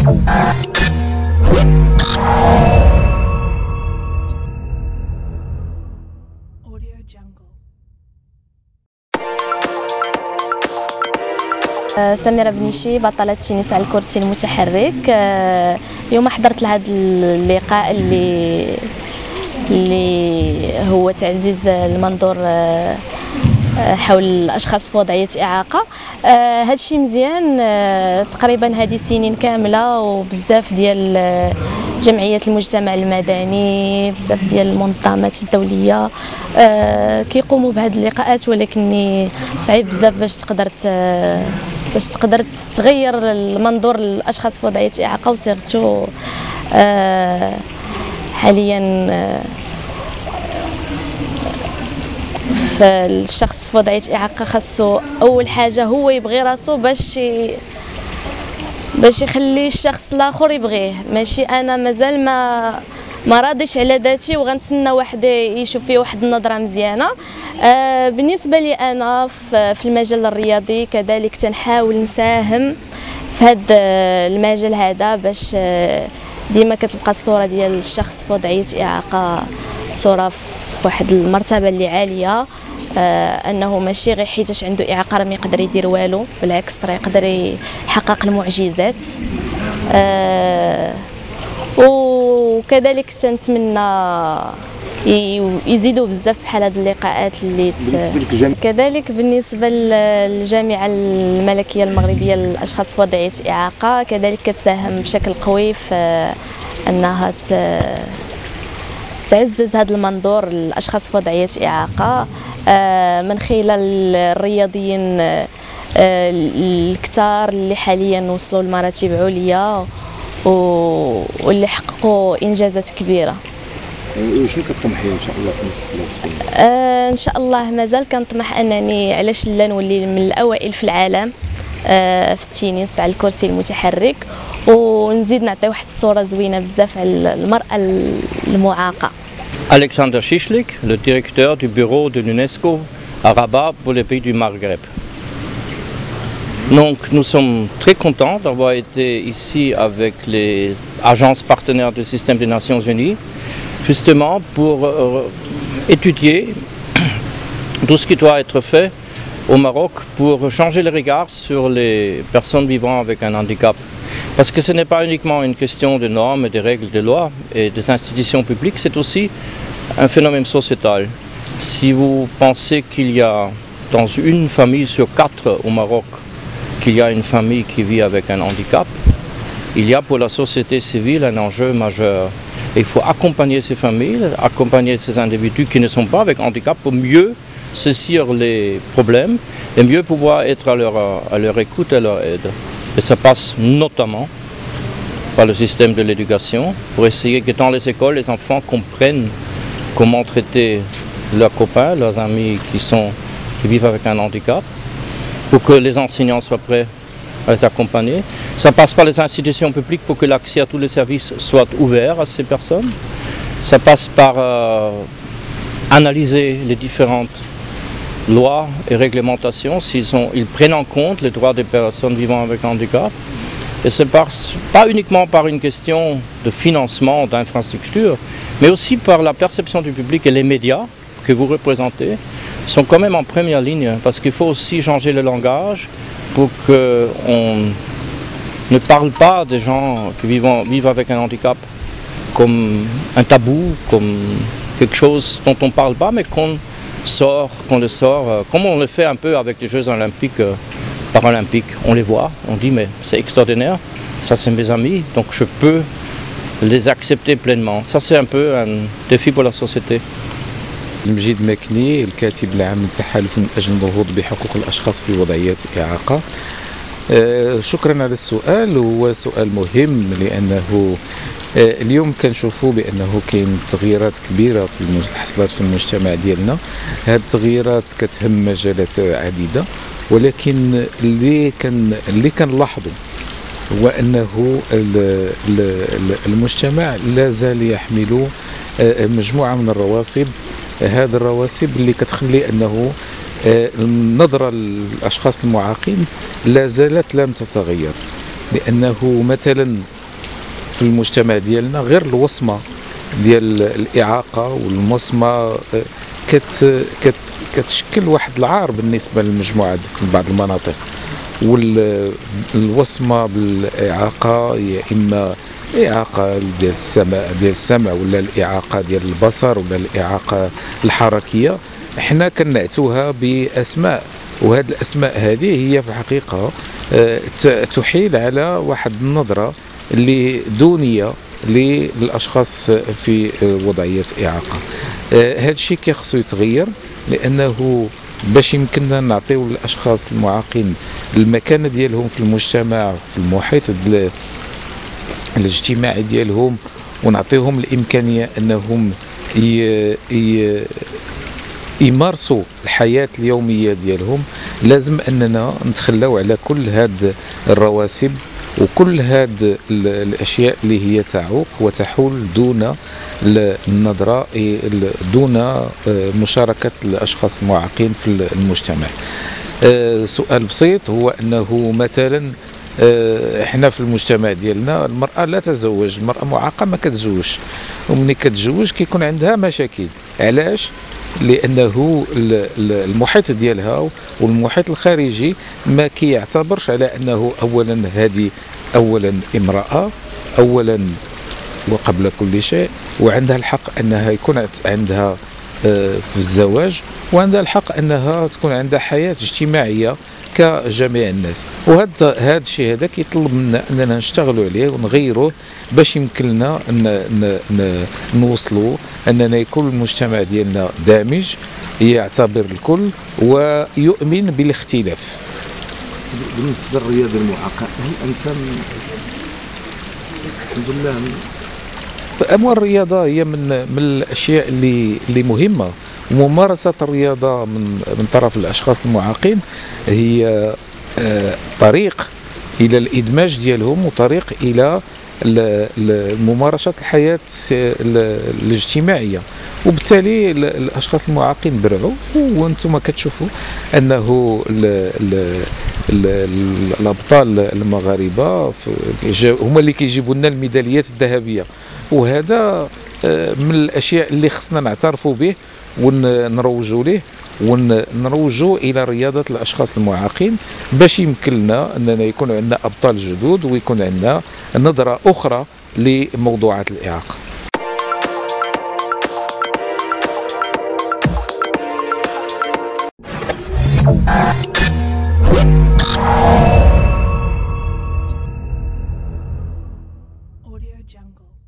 سميرة بنيشي بطلة التنس على الكرسي المتحرك. اليوم حضرت لهذا اللقاء اللي هو تعزيز المنظور حول الاشخاص في وضعيه اعاقه. هذا الشيء مزيان. تقريبا هذه سنين كامله وبزاف ديال جمعيات المجتمع المدني، بزاف ديال المنظمات الدوليه كيقوموا بهذه اللقاءات، ولكن صعيب بزاف باش تقدر تغير المنظور للاشخاص في وضعيه اعاقه، وسيرتو حاليا فالشخص في وضعيه اعاقه خاصو اول حاجه هو يبغي راسو باش يخلي الشخص الاخر يبغيه، ماشي انا مازال ما راضيش على ذاتي وغنتسنى واحد يشوف فيه واحد النظره مزيانه. بالنسبه لي انا في المجال الرياضي كذلك تنحاول نساهم في هذا المجال هذا باش ديما كتبقى الصوره ديال الشخص في وضعيه اعاقه صوره في واحد المرتبه اللي عاليه، انه ماشي غير حيتاش عنده اعاقه راه ما يقدر يدير والو، بالعكس راه يقدر يحقق المعجزات. وكذلك تنتمنى يزيدوا بزاف بحال هاد اللقاءات اللي كذلك بالنسبه للجامعه الملكيه المغربيه للاشخاص في وضعيه اعاقه كذلك كتساهم بشكل قوي في انها تعزز هذا المنظور للاشخاص في وضعيه اعاقه من خلال الرياضيين الكثار اللي حاليا وصلوا لمراتب عليا واللي حققوا انجازات كبيره. وشنو كطمحي ان شاء الله في المستقبل؟ ان شاء الله مازال كنطمح انني علاش لا نولي من الاوائل في العالم في التنس على الكرسي المتحرك، ونزيد نعطي واحد الصوره زوينه بزاف على المراه المعاقه. Alexander Schischlik, le directeur du bureau de l'UNESCO à Rabat pour les pays du Maghreb. Donc nous sommes très contents d'avoir été ici avec les agences partenaires du système des Nations Unies, justement pour étudier tout ce qui doit être fait au Maroc pour changer le regard sur les personnes vivant avec un handicap. Parce que ce n'est pas uniquement une question de normes, de règles, de lois et des institutions publiques, c'est aussi un phénomène sociétal. Si vous pensez qu'il y a dans une famille sur 4 au Maroc, qu'il y a une famille qui vit avec un handicap, il y a pour la société civile un enjeu majeur. Et il faut accompagner ces familles, accompagner ces individus qui ne sont pas avec handicap pour mieux saisir les problèmes et mieux pouvoir être à leur écoute et à leur aide. Et ça passe notamment par le système de l'éducation pour essayer que dans les écoles, les enfants comprennent comment traiter leurs copains, leurs amis qui vivent avec un handicap, pour que les enseignants soient prêts à les accompagner. Ça passe par les institutions publiques pour que l'accès à tous les services soit ouvert à ces personnes. Ça passe par analyser les différentes lois et réglementations, ils prennent en compte les droits des personnes vivant avec handicap. Et ce n'est pas uniquement par une question de financement d'infrastructures, mais aussi par la perception du public, et les médias que vous représentez sont quand même en première ligne, parce qu'il faut aussi changer le langage pour qu'on ne parle pas des gens qui vivent avec un handicap comme un tabou, comme quelque chose dont on ne parle pas, mais qu'on le sort, comme on le fait un peu avec les Jeux olympiques, paralympiques. On les voit, on dit mais c'est extraordinaire, ça c'est mes amis, donc je peux les accepter pleinement. Ça c'est un peu un défi pour la société. المجيد مكني الكاتب العام للتحالف من أجل النهوض بحقوق الأشخاص في وضعيات إعاقة. شكرا على السؤال، هو سؤال مهم لأنه اليوم كنشوفوا بأنه كاين تغييرات كبيرة حصلت في المجتمع ديالنا. هذه التغييرات كتهم مجالات عديدة، ولكن اللي كنلاحظوا هو أنه المجتمع لا زال يحمل مجموعة من الرواسب. هذه الرواسب اللي كتخلي أنه النظرة للأشخاص المعاقين لا زالت لم تتغير، لأنه مثلا في المجتمع ديالنا غير الوصمه ديال الاعاقه، والوصمه كتشكل واحد العار بالنسبه للمجموعه في بعض المناطق. والوصمه بالاعاقه هي اما الاعاقه ديال السمع ولا الاعاقه ديال البصر ولا الاعاقه الحركيه، احنا كنعتوها باسماء، وهذه الاسماء هذه هي في الحقيقه تحيل على واحد النظره اللي دونيه للاشخاص في وضعيه اعاقه. هذا الشيء كيخصو يتغير، لانه باش يمكننا نعطيو للاشخاص المعاقين المكانه ديالهم في المجتمع، في المحيط الاجتماعي ديالهم، ونعطيهم الامكانيه انهم يمارسوا الحياه اليوميه ديالهم. لازم اننا نتخلاو على كل هاد الرواسب وكل هاد الاشياء اللي هي تعوق وتحول دون النظره، دون مشاركه الاشخاص المعاقين في المجتمع. سؤال بسيط هو انه مثلا احنا في المجتمع ديالنا المراه لا تتزوج، المراه معاقه ما كتزوجش، ومني كتزوج كيكون عندها مشاكل. علاش؟ لانه المحيط ديالها والمحيط الخارجي ما كيعتبرش على انه اولا هذه اولا امراه اولا وقبل كل شيء، وعندها الحق انها يكون عندها في الزواج، وعندها الحق انها تكون عندها حياه اجتماعيه كجميع الناس. وهذا الشيء هذا كيطلب منا اننا نشتغلوا عليه ونغيروه باش يمكن لنا نوصلوا اننا يكون المجتمع ديالنا دامج، يعتبر الكل ويؤمن بالاختلاف. بالنسبه للرياضه المعاقه، هل انت الحمد لله أموال الرياضة هي من الأشياء اللي مهمة، وممارسة الرياضة من طرف الأشخاص المعاقين هي طريق إلى الإدماج ديالهم وطريق إلى ممارسة الحياة الاجتماعية. وبالتالي الأشخاص المعاقين برعوا، وأنتم كتشوفوا أنه الأبطال المغاربة هما اللي كيجيبوا لنا الميداليات الذهبية، وهذا من الاشياء اللي خصنا نعترفوا به ونروجوا ليه ونروجوا الى رياضه الاشخاص المعاقين، باش يمكن لنا اننا يكون عندنا ابطال جدد ويكون عندنا نظره اخرى لموضوعات الاعاقه. Audio Jungle.